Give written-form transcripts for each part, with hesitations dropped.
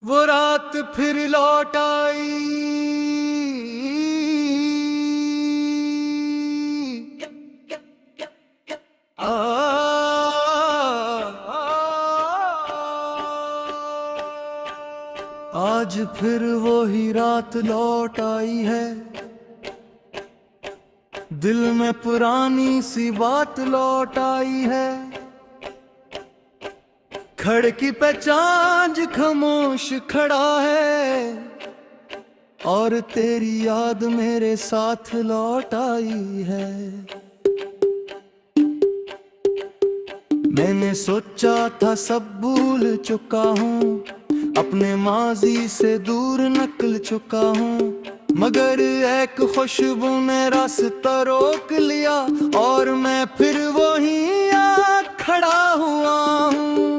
वो रात फिर लौट आई। आज फिर वो ही रात लौट आई है। दिल में पुरानी सी बात लौट आई है। खिड़की पे चांद खामोश खड़ा है और तेरी याद मेरे साथ लौट आई है। मैंने सोचा था सब भूल चुका हूँ, अपने माजी से दूर निकल चुका हूँ, मगर एक खुशबू ने रास्ता रोक लिया और मैं फिर वहीं आ खड़ा हुआ हूँ।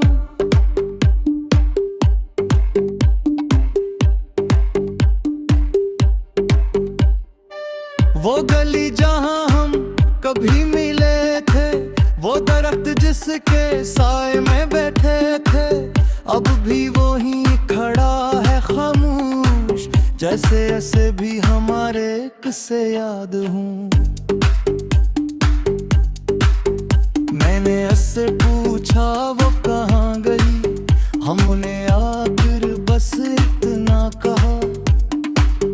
वो गली जहाँ हम कभी मिले थे, वो दरख्त जिसके साए में बैठे थे, अब भी वो ही खड़ा है खामोश, जैसे ऐसे भी हमारे किस्से याद हूँ। मैंने ऐसे पूछा वो कहाँ गई, हमने आकर बस इतना कहा,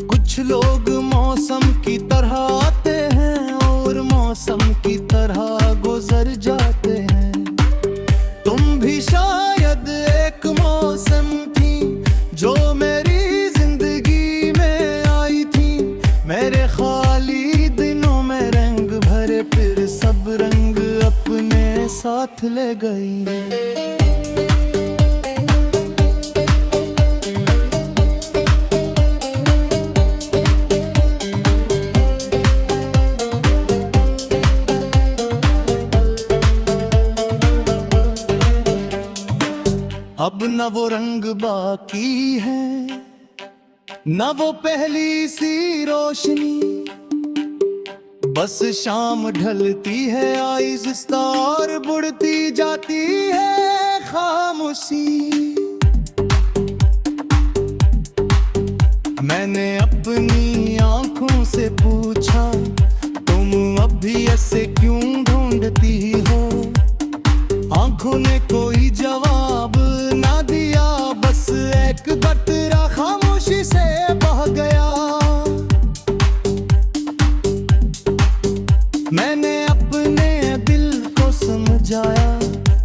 कुछ लोग मौसम की तरह आते हैं और मौसम की तरह गुजर जाते हैं। तुम भी शायद एक मौसम थी जो मेरी जिंदगी में आई थी, मेरे खाली दिनों में रंग भरे, फिर सब रंग अपने साथ ले गई। अब न वो रंग बाकी है, न वो पहली सी रोशनी, बस शाम ढलती है आहिस्ता और बुढ़ती जाती है खामोशी। मैंने अपनी आंखों से पूछा, तुम अब भी ऐसे क्यों ढूंढती हो? आंखों ने कोई जवाब ना दिया, बस एक कतरा खामोशी से बह गया। मैंने अपने दिल को समझाया,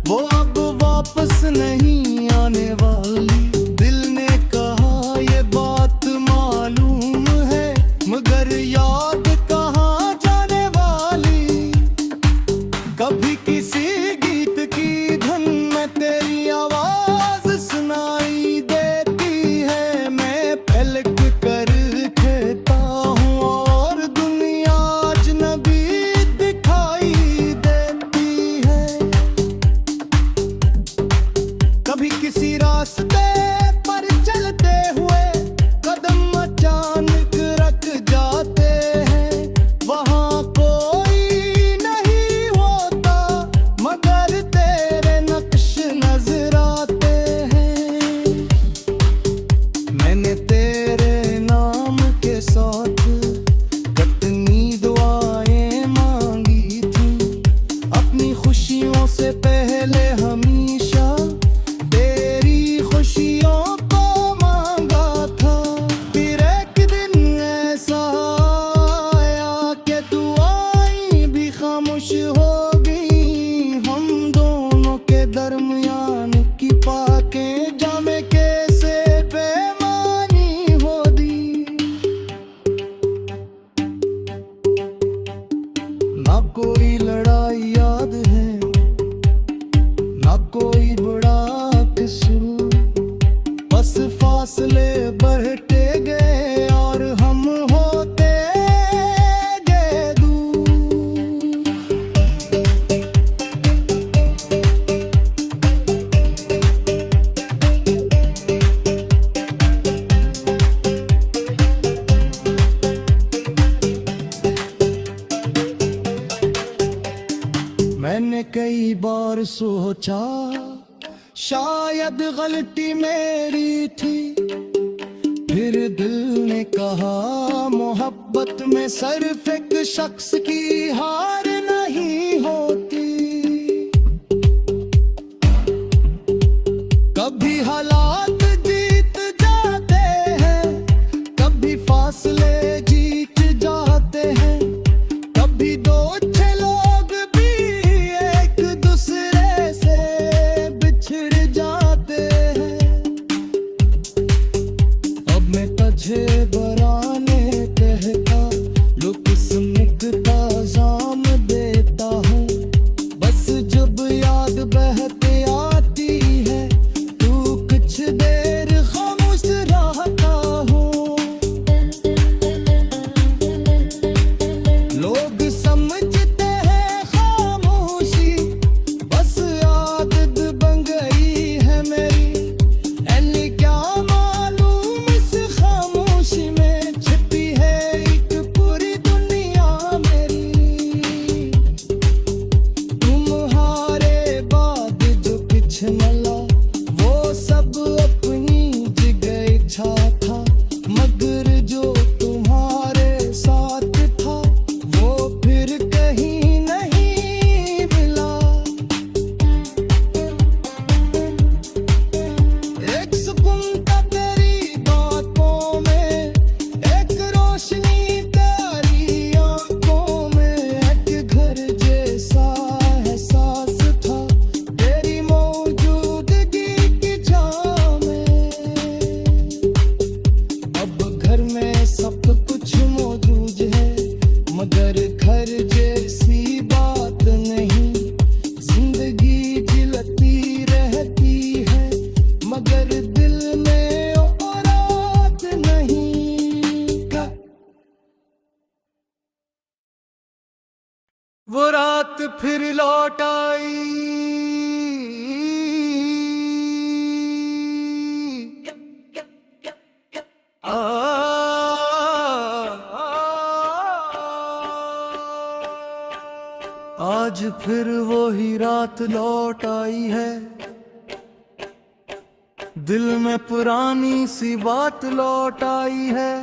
वो अब वापस नहीं आने वाली। दिल ने कहा ये बात मालूम है, मगर याद कहाँ जाने वाली। कभी किसी गीत की धुन में तेरी आवाज सुनाई देती है, मैं पलक कर कहता हूँ और दुनिया अजनबी दिखाई देती है। कभी किसी रास्ते पर चलते हुए कदम अचानक रख जाते हैं, वहाँ कोई नहीं होता, मगर तेरे नक्श नजर आते हैं। मैंने तेरे नाम के साथ कितनी दुआएं मांगी थी, अपनी खुशियों से पहले हमेशा तेरी खुशियों को मांगा था। फिर एक दिन ऐसा आया कि दुआएं भी खामोश हो गई, हम दोनों के दरमियान की बातें जाने कैसे बेमानी हो दी। ना कोई लड़ाई याद है, ना कोई बड़ा किस्सा, बस फासले बढ़ते गए और हम होते गए दूर। मैंने कई बार सोचा शायद गलती मेरी थी, में सिर्फ एक शख्स की हार नहीं होती। कभी हालात जीत जाते हैं, कभी फासले जीत जाते हैं, कभी दो अच्छे लोग भी एक दूसरे से बिछड़ जाते हैं। अब मैं तुझे बराने कहता, लो किस्मत का जाम देता हूँ। बस जब याद बहते आती है, तू कुछ देर खामोश रहता हूँ। लोग समझते हैं खामोशी बस आदत बन गई है मेरी। ऐनी क्या मालूम इस खामोशी में छिपी है एक पूरी दुनिया मेरी। तुम्हारे बाद जो कुछ मिला वो सब अपनी जगह इच्छा था, मगर जो तुम्हारे साथ था वो फिर कहीं नहीं मिला। एक सुकून था तेरी बातों में, एक रोशनी तेरी आंखों में, एक घर जैसा एहसास था तेरी मौजूदगी की छाँव में। अब घर में सब कुछ मौजूद है, मगर घर जैसी बात नहीं। जिंदगी जिलती रहती है, मगर दिल में और रात नहीं। वो रात फिर लौट आई, आज फिर वही रात लौट आई है। दिल में पुरानी सी बात लौट आई है।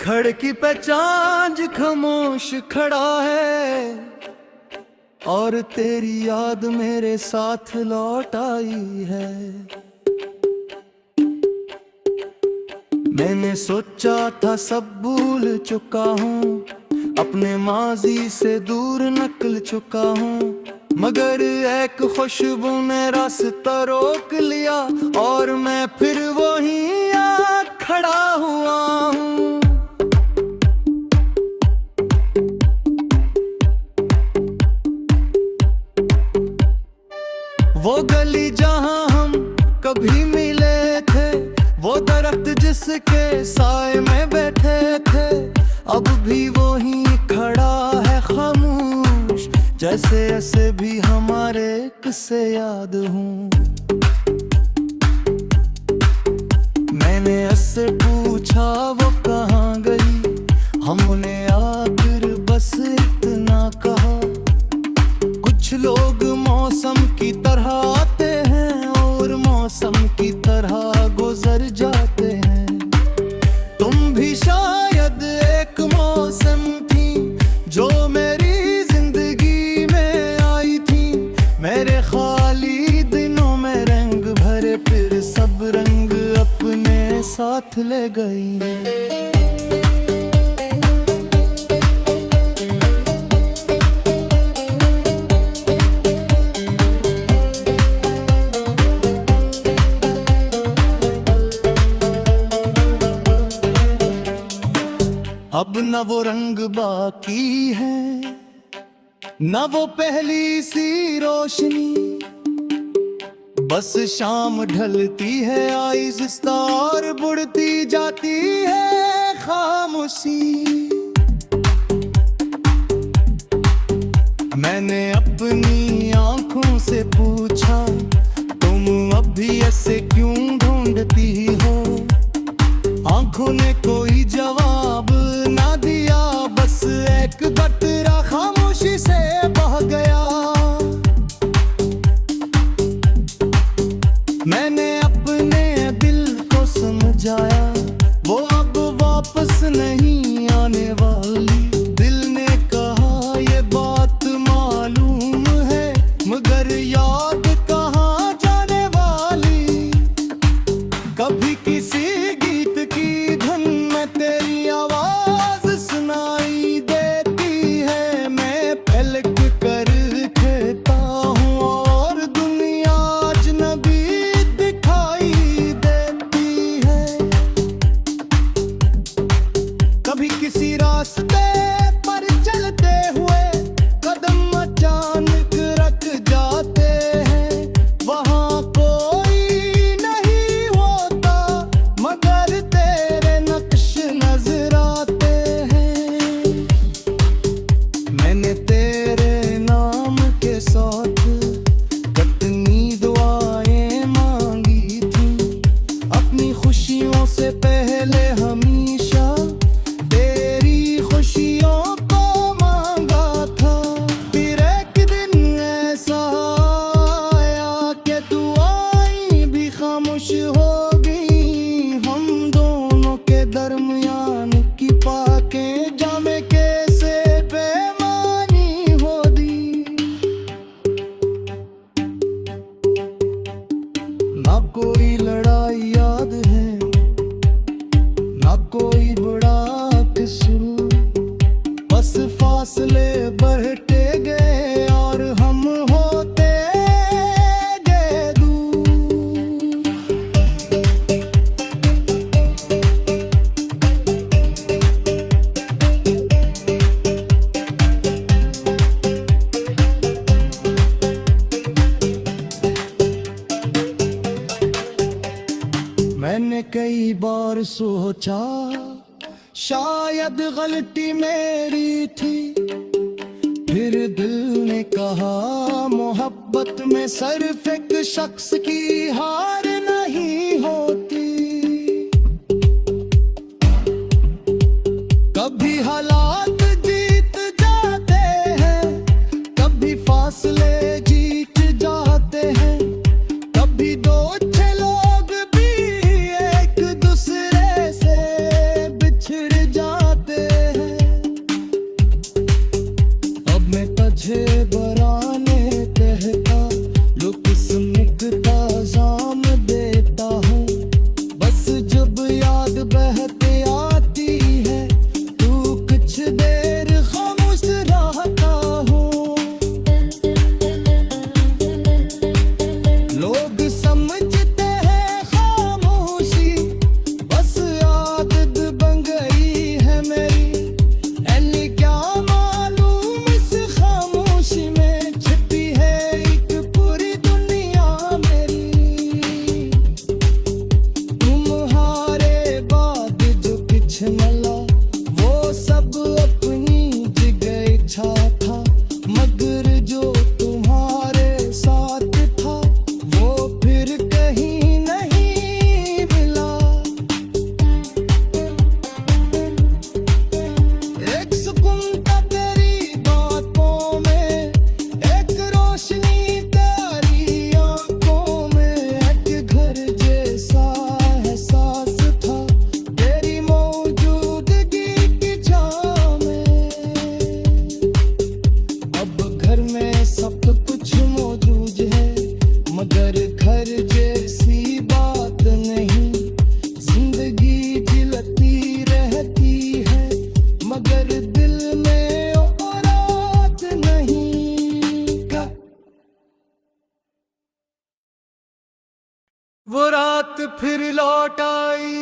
खिड़की पे चांद खामोश खड़ा है, और तेरी याद मेरे साथ लौट आई है। मैंने सोचा था सब भूल चुका हूँ, अपने माजी से दूर निकल चुका हूँ, मगर एक खुशबू ने रास्ता रोक लिया, और मैं फिर वहीं आ खड़ा हुआ हूँ। वो गली जहाँ हम कभी मिले थे, वो दरख्त जिसके साए में बैठे थे, अब भी वहीं खड़ा है खामोश, जैसे ऐसे भी हमारे किस्से याद हूँ। मैंने उससे पूछा वो कहाँ गई, हमने आकर बस इतना कहा, कुछ लोग मौसम की तरह आते हैं और मौसम की तरह गुजर जाते हैं। तुम भी शायद एक मौसम थी जो मेरी जिंदगी में आई थी। मेरे खाली दिनों में रंग भरे, फिर सब रंग अपने साथ ले गई। अब न वो रंग बाकी है, न वो पहली सी रोशनी, बस शाम ढलती है आहिस्ता और बुढ़ती जाती है खामोशी। मैंने अपनी आंखों से पूछा, तुम अभी ऐसे क्यों ढूंढती हो? आंखों ने कोई जवाब ना दिया, बस एक कतरा खामोशी से बह गया। मैंने अपने दिल को समझाया, वो अब वापस नहीं आने वाली। दिल ने कहा ये बात मालूम है, मगर याद कहाँ जाने वाली। कभी किसी गीत की धुन में तेरी आवाज सुनाई देती है। मैं पलक कर कहता हूँ और दुनिया अजनबी दिखाई देती है। कभी किसी रास्ते पर चलते हुए कदम अचानक रख जाते हैं। वहाँ कोई नहीं होता, मगर तेरे नक्श नजर आते हैं। मैंने तेरे नाम के साथ कितनी दुआएं मांगी थी। अपनी खुशियों से पहले हमेशा तेरी खुशियों को मांगा था। फिर एक दिन ऐसा आया कि तू आई भी खामोश हो गई। हम दोनों के दरमियान की पाकें जामे कैसे बेमानी हो दी। ना कोई लड़ाई याद है, ना कोई बड़ा किस्सा, बस फासले बढ़ते गए और हम होते गए दूर। मैंने कई बार सोचा शायद गलती मेरी थी। फिर दिल ने कहा मोहब्बत में सिर्फ एक शख्स की हार नहीं होती। कभी हालात जीत जाते हैं, कभी फासले जीत जाते हैं। कभी दो अच्छे लोग भी एक दूसरे से बिछड़ जाते हैं। अब मैं तुझे बराने कहता, लो किस्मत का जाम देता हूँ। बस जब याद बहते आती है, तू कुछ देर खामोश रहता हूँ। लोग समझते हैं खामोशी बस आदत बन गई है मेरी। ऐनी क्या मालूम इस खामोशी में छिपी है एक पूरी दुनिया मेरी। तुम्हारे बाद जो कुछ मिला वो सब अपनी जगह इच्छा था, मगर जो तुम्हारे साथ था वो फिर कहीं नहीं मिला। एक सुकून था तेरी बातों में, एक रोशनी तेरी आंखों में। एक घर जैसा एहसास था तेरी मौजूदगी की छाँव में। अब घर में सब कुछ मौजूद है, मगर घर जैसी बात नहीं। जिंदगी जिलती रहती है, मगर दिल में और रात नहीं। वो रात फिर लौट आई।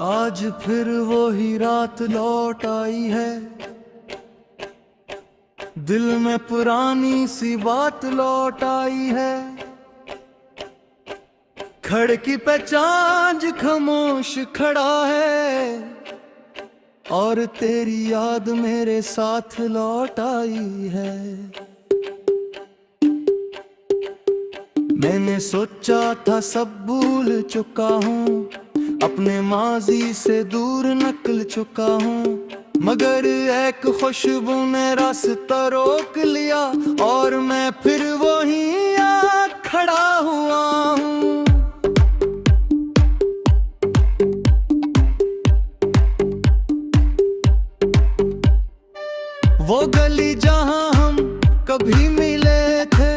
आज फिर वही रात लौट आई है। दिल में पुरानी सी बात लौट आई है। खिड़की पे चांद खामोश खड़ा है और तेरी याद मेरे साथ लौट आई है। मैंने सोचा था सब भूल चुका हूँ, अपने माजी से दूर निकल चुका हूँ, मगर एक खुशबू ने रास्ता रोक लिया और मैं फिर वहीं आ खड़ा हुआ हूँ। वो गली जहाँ हम कभी मिले थे,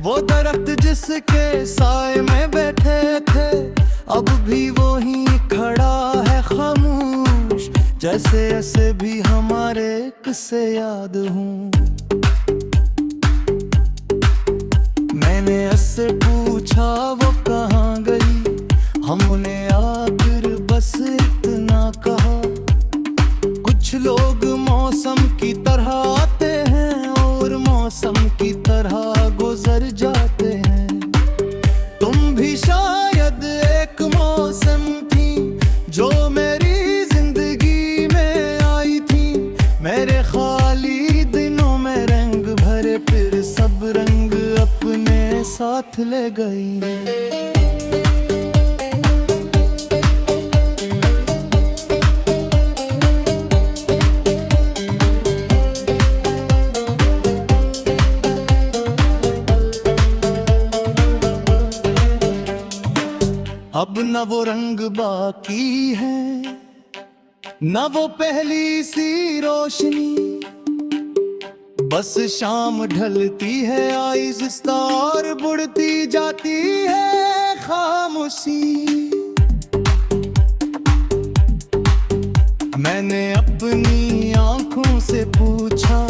वो दरख्त जिसके साए में बैठे थे, अब भी वहीं खड़ा है खामोश, जैसे ऐसे भी हमारे किस्से याद हूँ। मैंने उससे पूछा वो कहाँ गई, हमने आकर बस इतना कहा, कुछ लोग मौसम की तरह आते हैं और मौसम की तरह गुजर जाते हैं। तुम भी शायद एक मौसम थी जो मेरी जिंदगी में आई थी, मेरे खाली दिनों में रंग भरे, फिर सब रंग अपने साथ ले गई। अब न वो रंग बाकी है, न वो पहली सी रोशनी, बस शाम ढलती है आहिस्ता और बुढ़ती जाती है खामोशी। मैंने अपनी आंखों से पूछा,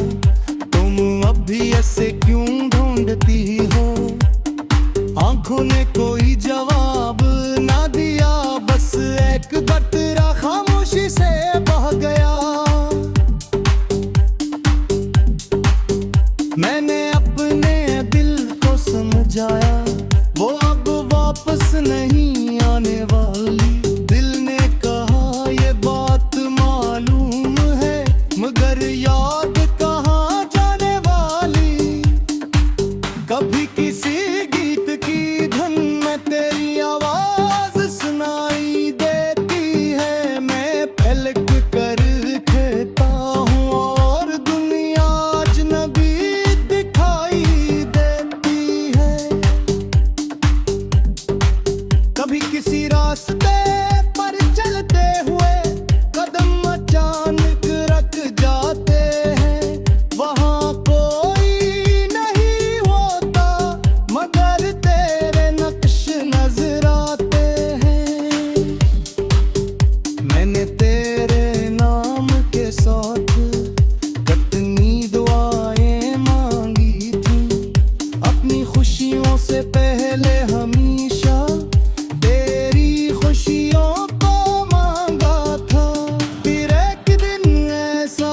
तुम अब भी ऐसे क्यों ढूंढती हो? आंखों ने कोई जवाब ना दिया, बस एक कतरा खामोशी से बह गया। मैंने अपने दिल को समझाया, वो अब वापस नहीं आने वाली। दिल ने कहा ये बात मालूम है, मगर याद कहाँ जाने वाली। कभी किसी गीत की धुन में तेरी आवाज सुनाई देती है, मैं पलक कर कहता हूँ और दुनिया अजनबी दिखाई देती है। कभी किसी रास्ते पर चलते हुए कदम अचानक रख जाते हैं, वहाँ कोई नहीं होता, मगर तेरे नक्श नजर आते हैं। मैंने तेरे नाम के साथ कितनी दुआएं मांगी थी, अपनी खुशियों से पहले हमेशा तेरी खुशियों को मांगा था। फिर एक दिन ऐसा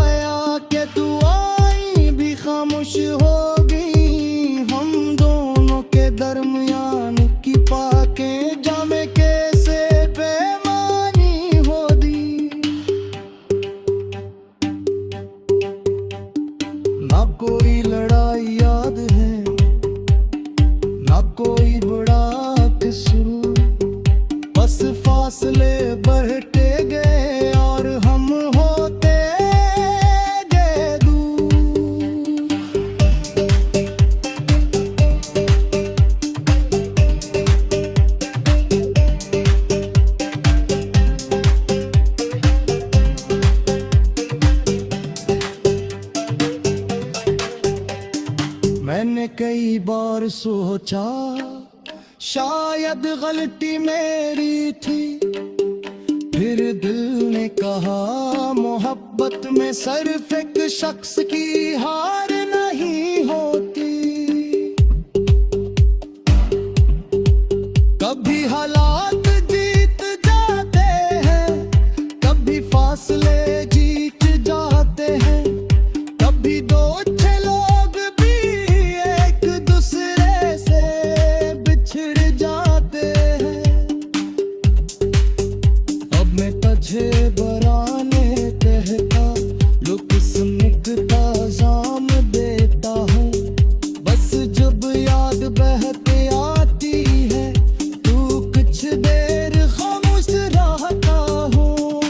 आया कि तू आई भी खामोश हो गई, हम दोनों के दरमियान की पाके जामे कैसे बेमानी हो दी। ना कोई लड़ाई याद है, ना कोई बड़ा कसूर, बस फासले बढ़ते गए और हम होते गए दूर। मैंने कई बार सोचा शायद गलती मेरी थी, फिर दिल ने कहा मोहब्बत में सिर्फ एक शख्स की हार नहीं होती। कभी हालात जीत जाते हैं, कभी फासले जीत जाते हैं, कभी दो अच्छे लोग भी एक दूसरे से बिछड़ जाते हैं। अब मैं तुझे बराने कहता, जो किस्मत का जाम देता हूँ, बस जब याद बहते आती है, तू कुछ देर खामोश रहता हूँ।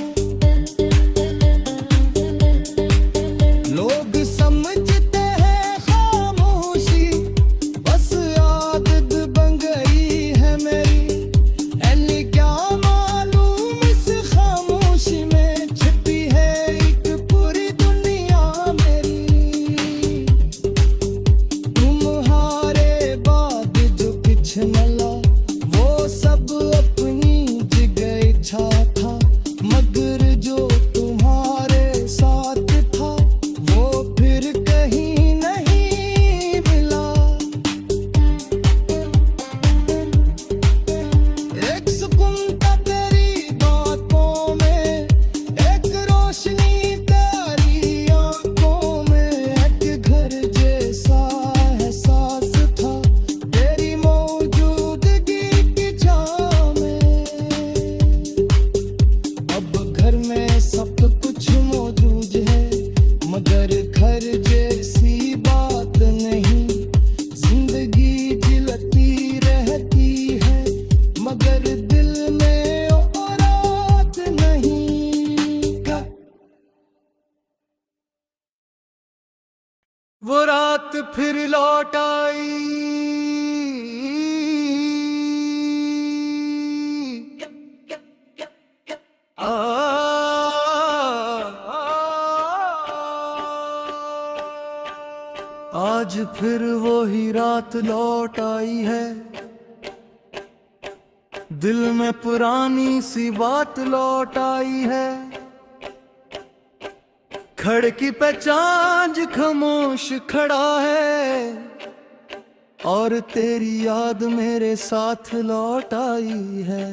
रात फिर लौट आई। आज फिर वही रात लौट आई है, दिल में पुरानी सी बात लौट आई है। खिड़की पे चांद खामोश खड़ा है और तेरी याद मेरे साथ लौट आई है।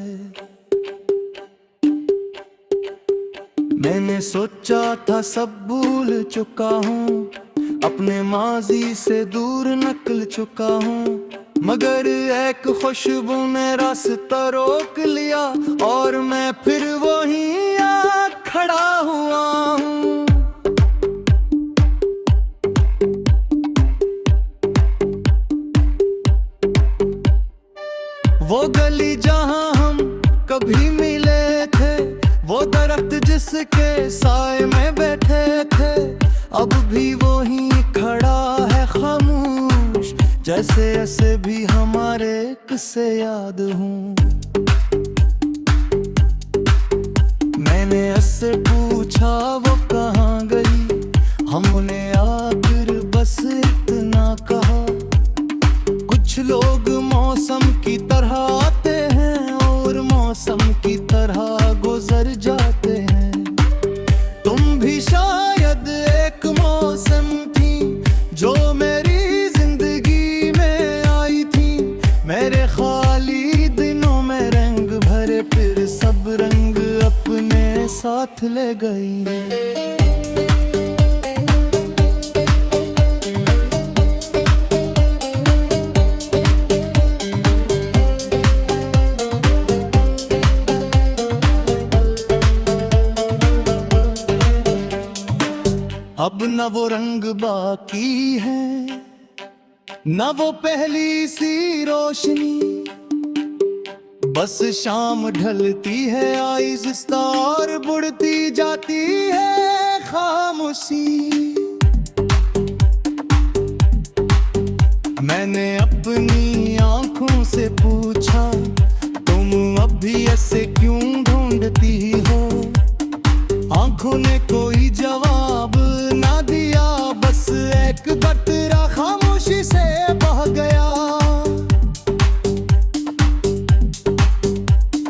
मैंने सोचा था सब भूल चुका हूँ, अपने माजी से दूर निकल चुका हूँ, मगर एक खुशबू ने रास्ता रोक लिया और मैं फिर वहीं आ खड़ा हुआ हूँ। वो गली जहाँ हम कभी मिले थे, वो दरख्त जिसके साए में बैठे थे, अब भी वहीं खड़ा है खामोश, जैसे ऐसे भी हमारे किस्से याद हूँ। मैंने ऐसे पूछा वो कहाँ गई, हमने आकर बस इतना कहा, कुछ लोग मौसम की तरह आते हैं और मौसम की तरह गुजर जाते हैं। तुम भी शायद एक मौसम थी जो मेरी जिंदगी में आई थी, मेरे खाली दिनों में रंग भरे, फिर सब रंग अपने साथ ले गई। अब न वो रंग बाकी है, न वो पहली सी रोशनी, बस शाम ढलती है आहिस्ता और बुढ़ती जाती है खामोशी। मैंने अपनी आंखों से पूछा, तुम अब भी ऐसे क्यों ढूंढती हो? आंखों ने कोई जवाब ना दिया, बस एक कतरा खामोशी से बह गया।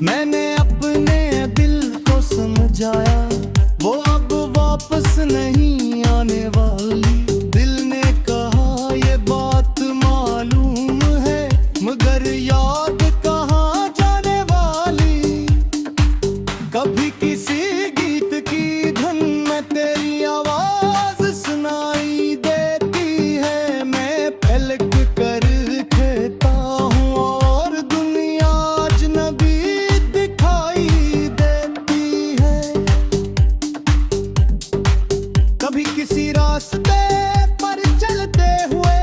मैंने अपने दिल को समझाया, वो अब वापस नहीं आने वाली। दिल ने कहा ये बात मालूम है, मगर याद कहाँ जाने वाली। कभी किसी गीत की धुन में तेरी आवाज सुनाई देती है, मैं पलक कर कहता हूँ और दुनिया अजनबी दिखाई देती है। कभी किसी रास्ते पर चलते हुए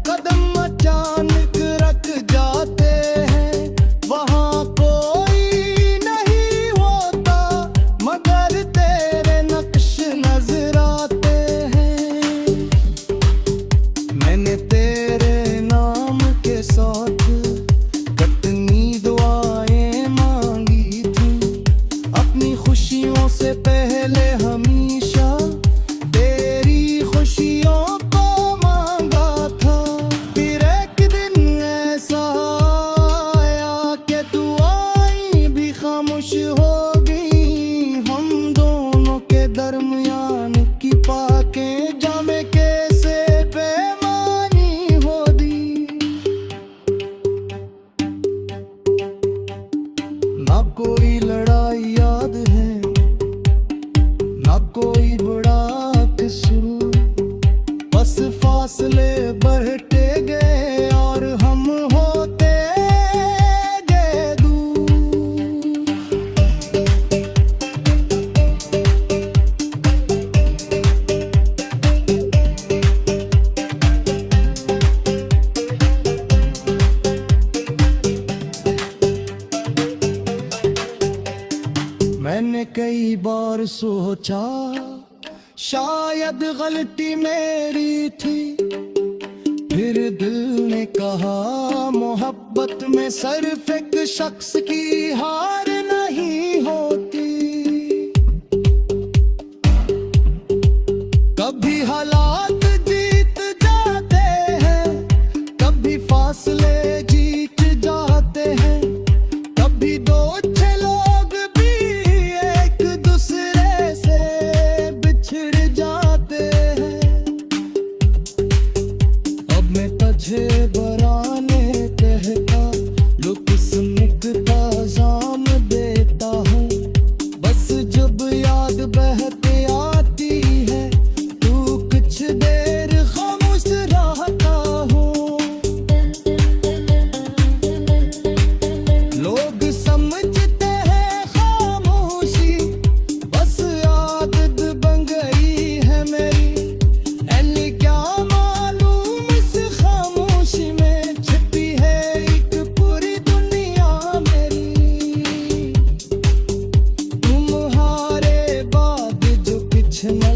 कदम अचानक रख जाते हैं, वहाँ कोई नहीं होता, मगर तेरे नक्श नजर आते हैं। मैंने तेरे नाम के साथ कितनी दुआएं मांगी थी, अपनी खुशियों से पहले हमेशा तेरी खुशियों को मांगा था। फिर एक दिन ऐसा आया कि तू आई भी खामोश हो गई, हम दोनों के दरमियान की पाकें जामे कैसे बेमानी हो दी। ना कोई लड़ाई याद है, ना कोई बड़ा किस्सा, बस फासले बढ़ते गए और हम होते गए दूर। मैंने कई बार सोचा शायद गलती मेरी थी, फिर दिल ने कहा मोहब्बत में सिर्फ एक शख्स की हार नहीं होती। कभी हालात जीत जाते हैं, कभी फासले जीत जाते हैं, कभी दो अच्छे लोग भी एक दूसरे से बिछड़ जाते हैं। अब मैं तुझे बराने कहता, लो किस्मत का जाम देता हूँ। बस जब याद बहते आती है, तू कुछ देर खामोश रहता हूँ। लोग समझते हैं खामोशी बस आदत बन गई है मेरी। ऐनी क्या मालूम इस खामोशी में छिपी है एक पूरी दुनिया मेरी। तुम हारे बाद जो कुछ न